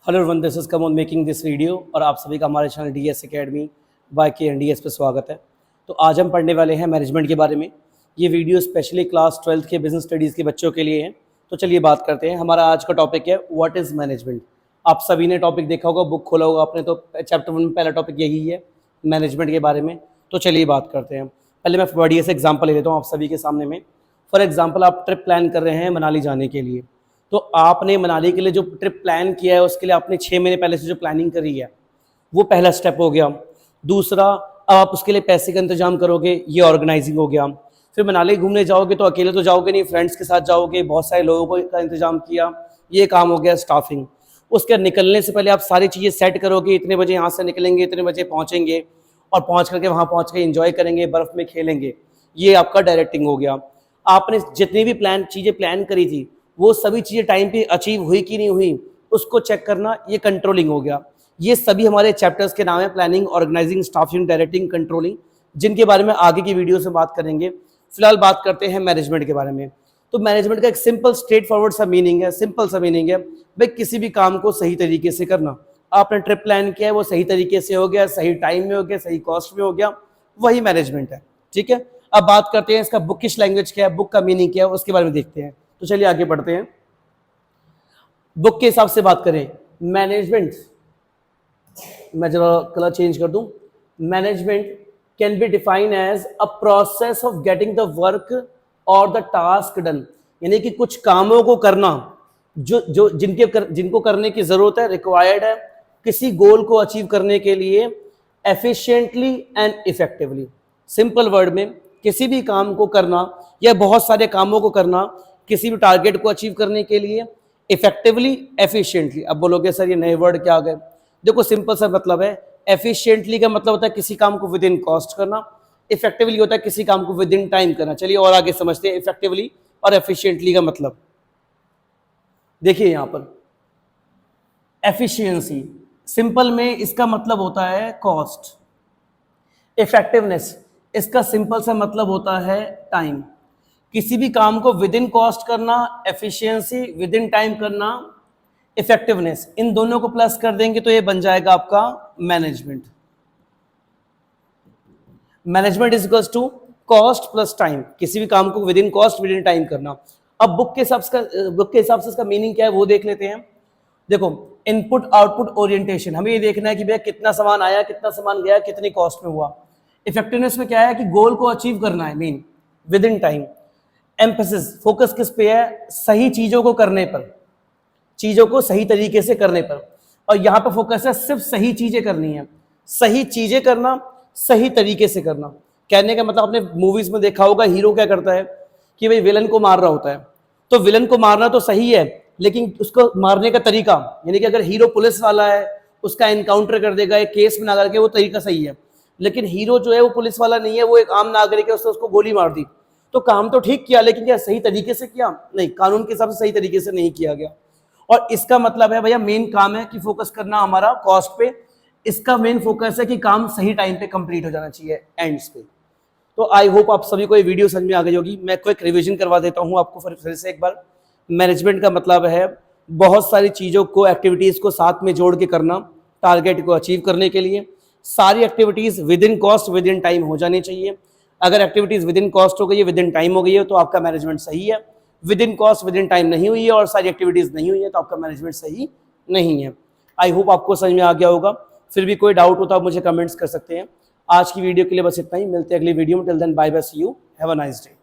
Hello everyone, this is कमोन making this video और आप सभी का हमारे channel DS academy by KNDS पे स्वागत है। तो आज हम पढ़ने वाले हैं मैनेजमेंट के बारे में। ये वीडियो स्पेशली क्लास 12th के बिजनेस स्टडीज़ के बच्चों के लिए है। तो चलिए बात करते हैं। हमारा आज का टॉपिक है व्हाट इज़ मैनेजमेंट। आप सभी ने टॉपिक देखा होगा, बुक खोला होगा आपने, तो चैप्टर 1 में पहला टॉपिक यही है, मैनेजमेंट के बारे में। तो चलिए बात करते हैं। पहले मैं बढ़िया से एग्जाम्पल ले लेता हूँ आप सभी के सामने में। फॉर एग्जाम्पल, आप ट्रिप प्लान कर रहे हैं मनाली जाने के लिए। तो आपने मनाली के लिए जो ट्रिप प्लान किया है उसके लिए आपने 6 महीने पहले से जो प्लानिंग करी है, वो पहला स्टेप हो गया। दूसरा, अब आप उसके लिए पैसे का इंतजाम करोगे, ये ऑर्गेनाइजिंग हो गया। फिर मनाली घूमने जाओगे तो अकेले तो जाओगे नहीं, फ्रेंड्स के साथ जाओगे, बहुत सारे लोगों को का इंतजाम किया, ये काम हो गया स्टाफिंग। उसके बाद निकलने से पहले आप सारी चीज़ें सेट करोगे, इतने बजे यहाँ से निकलेंगे, इतने बजे पहुँचेंगे और पहुँच करके वहाँ पहुँच के इंजॉय करेंगे, बर्फ़ में खेलेंगे, ये आपका डायरेक्टिंग हो गया। आपने जितनी भी चीज़ें प्लान करी थी वो सभी चीज़ें टाइम पे अचीव हुई कि नहीं हुई, उसको चेक करना, ये कंट्रोलिंग हो गया। ये सभी हमारे चैप्टर्स के नाम है, planning, organising, staffing, directing, controlling, जिनके बारे में आगे की वीडियो से बात करेंगे। फिलहाल बात करते हैं मैनेजमेंट के बारे में। तो मैनेजमेंट का एक सिंपल स्ट्रेट फॉरवर्ड सा मीनिंग है, सिंपल सा मीनिंग है भाई किसी भी काम को सही तरीके से करना। आपने ट्रिप प्लान किया है, वो सही तरीके से हो गया, सही टाइम में हो गया, सही कॉस्ट में हो गया, वही मैनेजमेंट है। ठीक है, अब बात करते हैं इसका बुकिश लैंग्वेज क्या है, बुक का मीनिंग क्या है, उसके बारे में देखते हैं। तो चलिए आगे बढ़ते हैं। बुक के हिसाब से बात करें, मैनेजमेंट, मैं जरा कलर चेंज कर दूं, management can be define as a process of getting the work और द टास्क डन। यानी कि कुछ कामों को करना जो जिनको करने की जरूरत है, रिक्वायर्ड है किसी गोल को अचीव करने के लिए, efficiently and effectively. Simple word में, किसी भी काम को करना या बहुत सारे कामों को करना किसी भी टारगेट को अचीव करने के लिए, इफेक्टिवली, एफिशिएंटली। अब बोलोगे सर ये नए वर्ड क्या आ गए? देखो सिंपल सा मतलब है, एफिशिएंटली का मतलब होता है किसी काम को विद इन कॉस्ट करना, इफेक्टिवली होता है किसी काम को विद इन टाइम करना। चलिए और आगे समझते हैं इफेक्टिवली और एफिशिएंटली का मतलब। देखिए यहां पर एफिशिएंसी, सिंपल में इसका मतलब होता है कॉस्ट। इफेक्टिवनेस, इसका सिंपल सा मतलब होता है टाइम। किसी भी काम को विद इन कॉस्ट करना, एफिशिएंसी, विद इन टाइम करना, इफेक्टिवनेस, इन दोनों को प्लस कर देंगे तो ये बन जाएगा आपका management. Management is equals to cost plus time, किसी भी काम को within cost within time करना। अब बुक के हिसाब से इसका मीनिंग क्या है वो देख लेते हैं। देखो, इनपुट आउटपुट ओरिएंटेशन, हमें ये देखना है कि भैया कितना सामान आया, कितना सामान गया, कितनी कॉस्ट में हुआ। इफेक्टिवनेस में क्या है कि गोल को अचीव करना है, mean with in time. Emphasis, focus किस पे है? सही चीजों को करने पर, चीजों को सही तरीके से करने पर। और यहां पर फोकस है सिर्फ सही चीजें करनी है, सही चीजें करना, सही तरीके से करना। कहने का मतलब आपने मूवीज में देखा होगा, हीरो क्या करता है कि भाई विलन को मार रहा होता है, तो विलन को मारना तो सही है, लेकिन उसको मारने का तरीका, यानी कि अगर हीरो पुलिस वाला है उसका एनकाउंटर कर देगा, एक केस बना करके, वो तरीका सही है। लेकिन हीरो जो है वो पुलिस वाला नहीं है, वो एक आम नागरिक है, उसने उसको गोली मार दी, तो काम तो ठीक किया, लेकिन क्या सही तरीके से किया? नहीं, कानून के हिसाब से सही तरीके से नहीं किया गया। और इसका मतलब है भैया मेन काम है कि फोकस करना हमारा कॉस्ट पे, इसका मेन फोकस है कि काम सही टाइम पे कंप्लीट हो जाना चाहिए एंड्स पे। तो आई होप आप सभी को ये वीडियो समझ में आ गई होगी। मैं क्विक रिवीजन करवा देता हूँ आपको फिर से एक बार। मैनेजमेंट का मतलब है बहुत सारी चीज़ों को, एक्टिविटीज़ को साथ में जोड़ के करना टारगेट को अचीव करने के लिए। सारी activities with in cost within time हो जानी चाहिए। अगर एक्टिविटीज़ विद इन कॉस्ट हो गई है, विद इन टाइम हो गई है, तो आपका मैनेजमेंट सही है। With in cost within time नहीं हुई है और सारी एक्टिविटीज़ नहीं हुई है, तो आपका मैनेजमेंट सही नहीं है। आई होप आपको समझ में आ गया होगा। फिर भी कोई डाउट हो तो आप मुझे कमेंट्स कर सकते हैं। आज की वीडियो के लिए बस इतना ही, मिलते हैं अगली वीडियो में। Till then bye bye, see you, have a nice day.